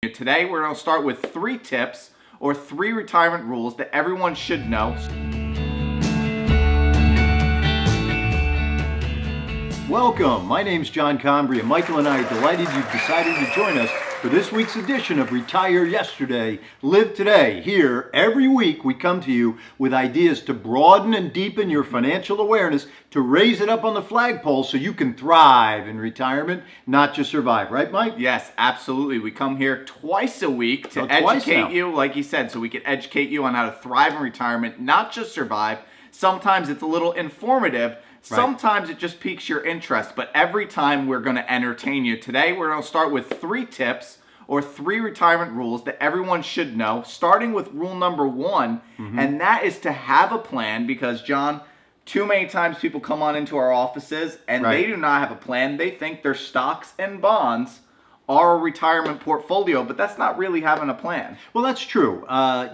Today we're going to start with 3 tips or 3 retirement rules that everyone should know. Welcome, my name's John Combry, and Michael and I are delighted you've decided to join us for this week's edition of Retire Yesterday, Live Today. Here, every week we come to you with ideas to broaden and deepen your financial awareness, to raise it up on the flagpole so you can thrive in retirement, not just survive. Right, Mike? Yes, absolutely. We come here twice a week to educate you, like you said, so we can educate you on how to thrive in retirement, not just survive. Sometimes it's a little informative. Sometimes it just piques your interest, but every time we're going to entertain you. Today we're going to start with 3 tips or 3 retirement rules that everyone should know, starting with rule number 1, and that is to have a plan, because, John, too many times people come on into our offices and they do not have a plan. They think their stocks and bonds are a retirement portfolio, but that's not really having a plan. Well, that's true. At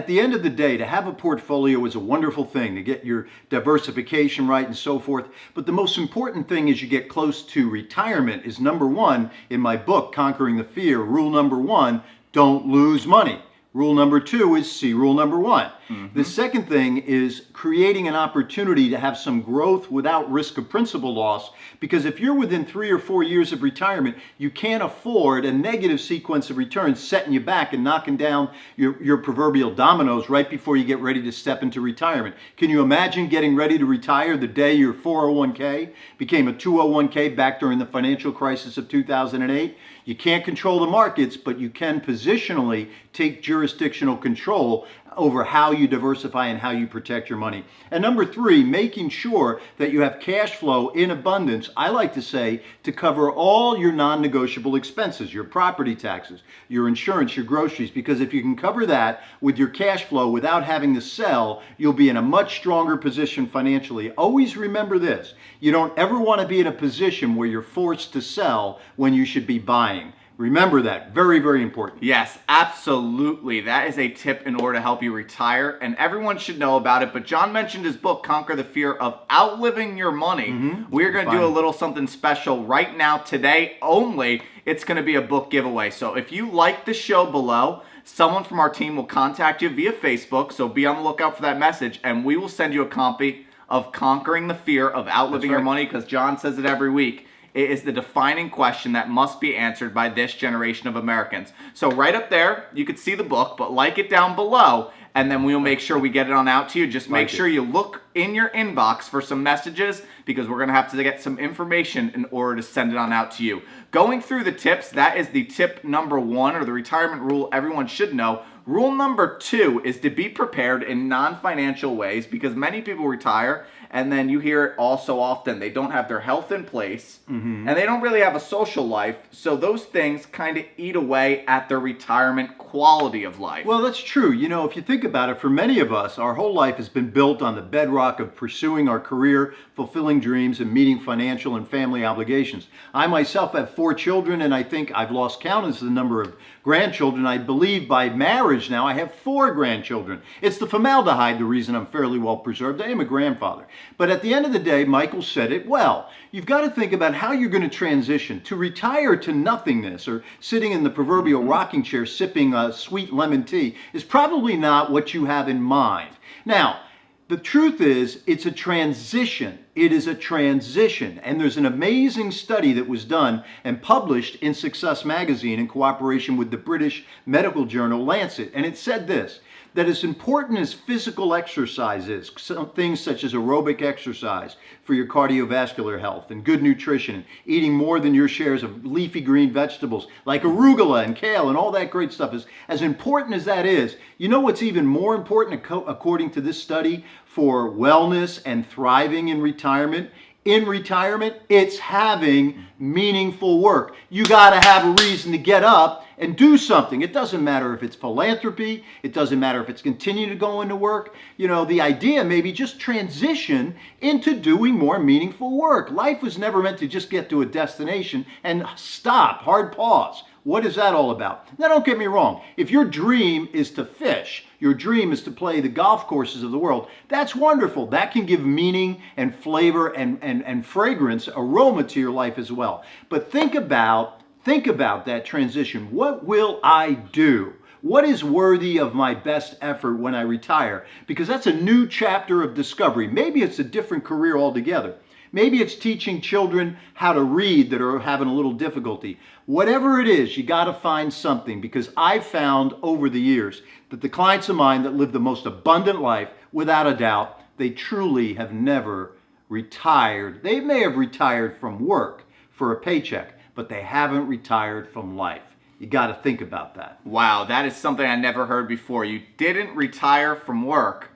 the end of the day, to have a portfolio is a wonderful thing, to get your diversification right and so forth. But the most important thing as you get close to retirement is, number 1, in my book, Conquering the Fear, rule number 1, don't lose money. Rule number 2 is see rule number 1. The second thing is creating an opportunity to have some growth without risk of principal loss, because if you're within 3 or 4 years of retirement, you can't afford a negative sequence of returns setting you back and knocking down your proverbial dominoes right before you get ready to step into retirement. Can you imagine getting ready to retire the day your 401k became a 201k back during the financial crisis of 2008? You can't control the markets, but you can positionally take jurisdictional control over how you diversify and how you protect your money. And number 3, making sure that you have cash flow in abundance, I like to say, to cover all your non-negotiable expenses, your property taxes, your insurance, your groceries, because if you can cover that with your cash flow without having to sell, you'll be in a much stronger position financially. Always remember this: you don't ever want to be in a position where you're forced to sell when you should be buying. Remember that. Very, very important. Yes, absolutely. That is a tip in order to help you retire, and everyone should know about it. But John mentioned his book, Conquer the Fear of Outliving Your Money. We're going to do a little something special right now, today only. It's going to be a book giveaway. So if you like the show below, someone from our team will contact you via Facebook. So be on the lookout for that message, and we will send you a copy of Conquering the Fear of Outliving Your Money, because John says it every week. It is the defining question that must be answered by this generation of Americans. So right up there, you can see the book, but like it down below, and then we'll make sure we get it on out to you. Just make sure you look in your inbox for some messages, because we're going to have to get some information in order to send it on out to you. Going through the tips, that is the tip number 1, or the retirement rule everyone should know. Rule number 2 is to be prepared in non-financial ways, because many people retire and then you hear it all so often. They don't have their health in place, and they don't really have a social life. So those things kind of eat away at their retirement quality of life. Well, that's true. If you think about it, for many of us, our whole life has been built on the bedrock of pursuing our career, fulfilling dreams, and meeting financial and family obligations. I myself have 4 children, and I think I've lost count as the number of grandchildren. I believe by marriage now I have 4 grandchildren. It's the formaldehyde the reason I'm fairly well preserved. I am a grandfather. But at the end of the day, Michael said it well. You've got to think about how you're going to transition. To retire to nothingness or sitting in the proverbial rocking chair sipping sweet lemon tea is probably not what you have in mind. Now, the truth is, it's a transition. It is a transition. And there's an amazing study that was done and published in Success Magazine in cooperation with the British medical journal Lancet. And it said this: that as important as physical exercise is, things such as aerobic exercise for your cardiovascular health, and good nutrition, and eating more than your shares of leafy green vegetables like arugula and kale and all that great stuff, is as important as that is. You know what's even more important, according to this study, for wellness and thriving in retirement? In retirement, it's having meaningful work. You got to have a reason to get up and do something. It doesn't matter if it's philanthropy. It doesn't matter if it's continuing to go into work. The idea maybe just transition into doing more meaningful work. Life was never meant to just get to a destination and stop, hard pause. What is that all about? Now, don't get me wrong. If your dream is to fish, your dream is to play the golf courses of the world, that's wonderful. That can give meaning and flavor and fragrance, aroma to your life as well. But think about Think about that transition. What will I do? What is worthy of my best effort when I retire? Because that's a new chapter of discovery. Maybe it's a different career altogether. Maybe it's teaching children how to read that are having a little difficulty. Whatever it is, you got to find something, because I've found over the years that the clients of mine that live the most abundant life, without a doubt, they truly have never retired. They may have retired from work for a paycheck, but they haven't retired from life. You got to think about that. Wow, that is something I never heard before. You didn't retire from work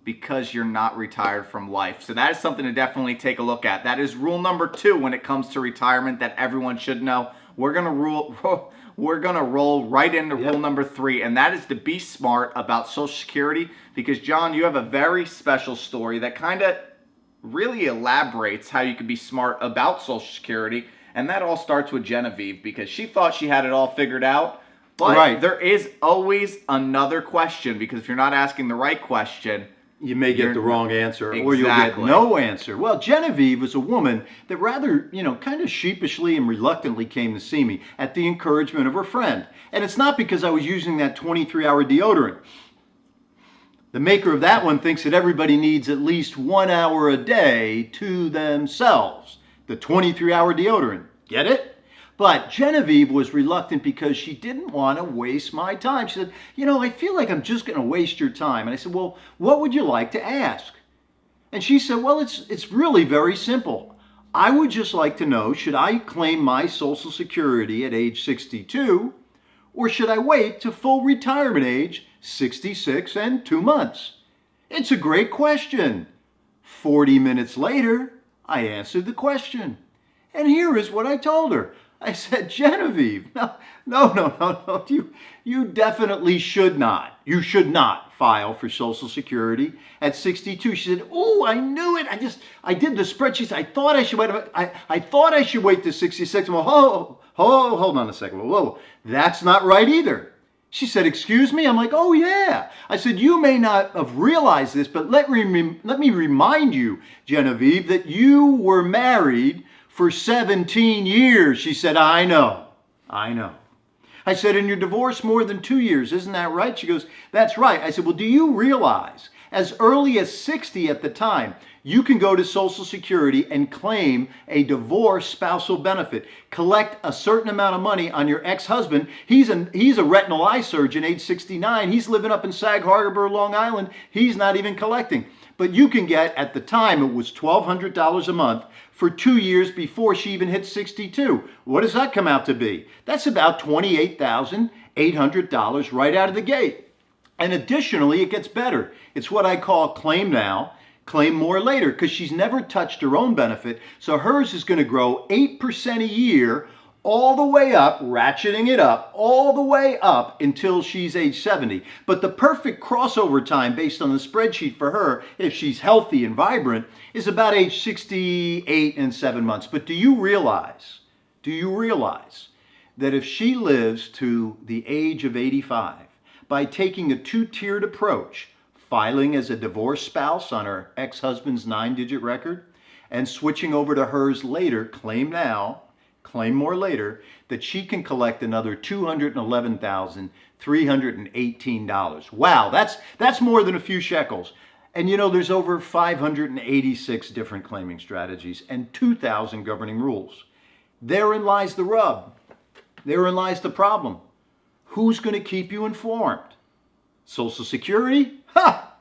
because you're not retired from life. So that is something to definitely take a look at. That is rule number 2 when it comes to retirement that everyone should know. We're gonna roll right into rule number 3, and that is to be smart about Social Security. Because John, you have a very special story that kind of really elaborates how you can be smart about Social Security. And that all starts with Genevieve, because she thought she had it all figured out. But there is always another question, because if you're not asking the right question, you may get the wrong answer, exactly, or you'll get no answer. Well, Genevieve was a woman that rather, kind of sheepishly and reluctantly came to see me at the encouragement of her friend. And it's not because I was using that 23-hour deodorant. The maker of that one thinks that everybody needs at least 1 hour a day to themselves. The 23-hour deodorant. Get it? But Genevieve was reluctant because she didn't want to waste my time. She said, I feel like I'm just going to waste your time. And I said, well, what would you like to ask? And she said, well, it's really very simple. I would just like to know, should I claim my Social Security at age 62, or should I wait to full retirement age, 66 and 2 months? It's a great question. 40 minutes later, I answered the question. And here is what I told her. I said, Genevieve, no. You definitely should not. You should not file for Social Security at 62. She said, oh, I knew it. I did the spreadsheets. I thought I should wait. I thought I should wait to 66. Well, hold on a second. Whoa, that's not right either. She said, excuse me? I'm like, oh yeah. I said, you may not have realized this, but let me remind you, Genevieve, that you were married for 17 years. She said, I know. I said, and you're divorced more than 2 years, isn't that right? She goes, that's right. I said, well, do you realize as early as 60 at the time, you can go to Social Security and claim a divorce spousal benefit, collect a certain amount of money on your ex-husband. He's a retinal eye surgeon, age 69. He's living up in Sag Harbor, Long Island. He's not even collecting. But you can get, at the time, it was $1,200 a month for 2 years before she even hit 62. What does that come out to be? That's about $28,800 right out of the gate. And additionally, it gets better. It's what I call claim now, claim more later, because she's never touched her own benefit. So hers is going to grow 8% a year all the way up, ratcheting it up, all the way up until she's age 70. But the perfect crossover time based on the spreadsheet for her, if she's healthy and vibrant, is about age 68 and 7 months. But do you realize that if she lives to the age of 85, by taking a 2-tiered approach, filing as a divorced spouse on her ex-husband's 9-digit record, and switching over to hers later, claim now, claim more later, that she can collect another $211,318. Wow, that's more than a few shekels. And there's over 586 different claiming strategies and 2,000 governing rules. Therein lies the rub. Therein lies the problem. Who's going to keep you informed? Social Security?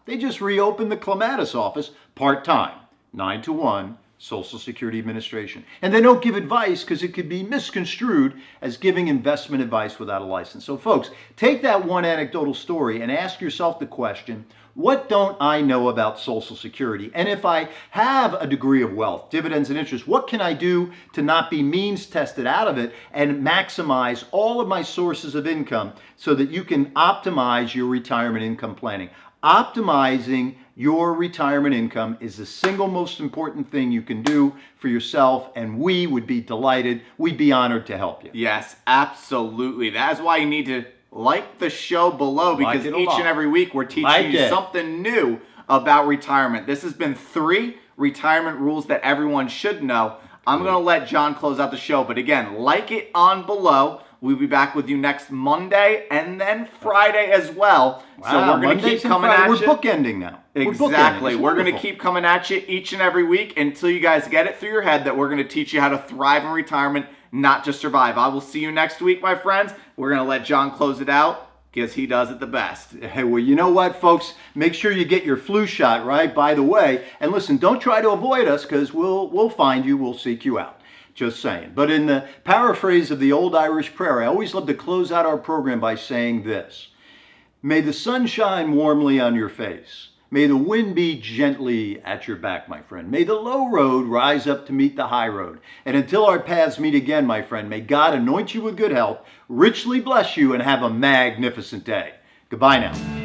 They just reopened the Clematis office part-time, 9 to 1, Social Security Administration. And they don't give advice because it could be misconstrued as giving investment advice without a license. So folks, take that one anecdotal story and ask yourself the question, what don't I know about Social Security? And if I have a degree of wealth, dividends and interest, what can I do to not be means tested out of it and maximize all of my sources of income so that you can optimize your retirement income planning? Optimizing your retirement income is the single most important thing you can do for yourself, and we would be delighted, we'd be honored to help you. Yes, absolutely. That's why you need to like the show below, because each and every week we're teaching you something new about retirement. This has been 3 retirement rules that everyone should know. I'm going to let John close out the show. But again, like it on below. We'll be back with you next Monday and then Friday as well. Wow, So we're going to keep coming at you. We're bookending now. Exactly. We're going to wonderful. keep coming at you each and every week until you guys get it through your head that we're going to teach you how to thrive in retirement, not just survive. I will see you next week, my friends. We're going to let John close it out because he does it the best. Hey, well, you know what, folks? Make sure you get your flu shot, right? By the way, and listen, don't try to avoid us because we'll find you. We'll seek you out. Just saying. But in the paraphrase of the old Irish prayer, I always love to close out our program by saying this. May the sun shine warmly on your face. May the wind be gently at your back, my friend. May the low road rise up to meet the high road. And until our paths meet again, my friend, may God anoint you with good health, richly bless you, and have a magnificent day. Goodbye now.